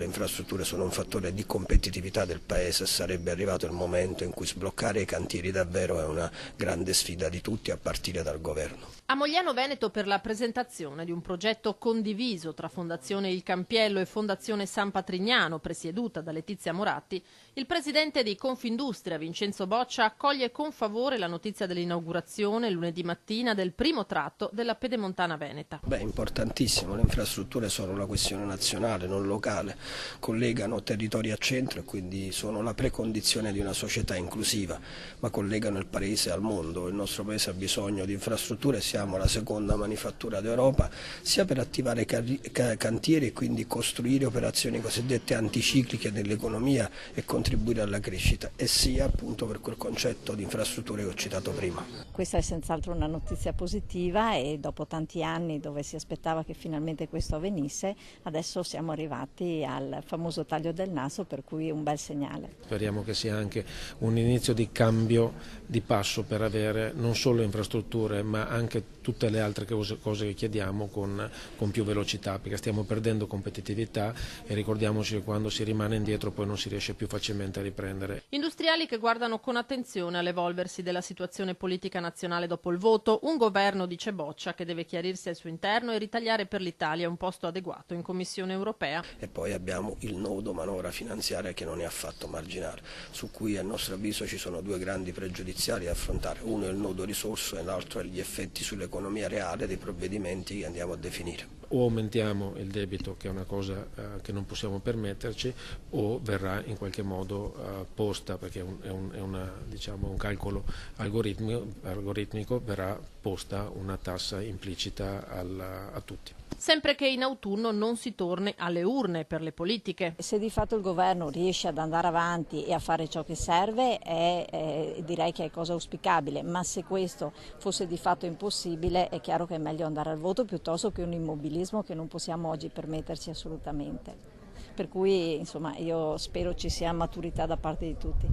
Le infrastrutture sono un fattore di competitività del Paese e sarebbe arrivato il momento in cui sbloccare i cantieri davvero è una grande sfida di tutti, a partire dal governo. A Mogliano Veneto per la presentazione di un progetto condiviso tra Fondazione Il Campiello e Fondazione San Patrignano, presieduta da Letizia Moratti, il presidente di Confindustria Vincenzo Boccia accoglie con favore la notizia dell'inaugurazione lunedì mattina del primo tratto della Pedemontana Veneta. Importantissimo, le infrastrutture sono una questione nazionale, non locale, collegano territori a centro e quindi sono la precondizione di una società inclusiva, ma collegano il paese al mondo. Il nostro paese ha bisogno di infrastrutture, siamo la seconda manifattura d'Europa, sia per attivare cantieri e quindi costruire operazioni cosiddette anticicliche nell'economia e contribuire alla crescita, e sia appunto per quel concetto di infrastrutture che ho citato prima. Questa è senz'altro una notizia positiva e dopo tanti anni dove si aspettava che finalmente questo avvenisse, adesso siamo arrivati al famoso taglio del naso, per cui è un bel segnale. Speriamo che sia anche un inizio di cambio di passo per avere non solo infrastrutture ma anche tutte le altre cose che chiediamo con più velocità, perché stiamo perdendo competitività e ricordiamoci che quando si rimane indietro poi non si riesce più facilmente a riprendere. Industriali che guardano con attenzione all'evolversi della situazione politica nazionale dopo il voto, un governo, dice Boccia, che deve chiarirsi al suo interno e ritagliare per l'Italia un posto adeguato in Commissione europea. E poi abbiamo il nodo manovra finanziaria che non è affatto marginale, su cui a nostro avviso ci sono due grandi pregiudiziali da affrontare: uno è il nodo risorse e l'altro è gli effetti sull'economia reale dei provvedimenti che andiamo a definire. O aumentiamo il debito, che è una cosa che non possiamo permetterci, o verrà in qualche modo posta, perché è un calcolo algoritmico, verrà posta una tassa implicita a tutti. Sempre che in autunno non si torni alle urne per le politiche. Se di fatto il governo riesce ad andare avanti e a fare ciò che serve, direi che è cosa auspicabile, ma se questo fosse di fatto impossibile è chiaro che è meglio andare al voto piuttosto che un immobilismo che non possiamo oggi permetterci assolutamente. Per cui insomma io spero ci sia maturità da parte di tutti.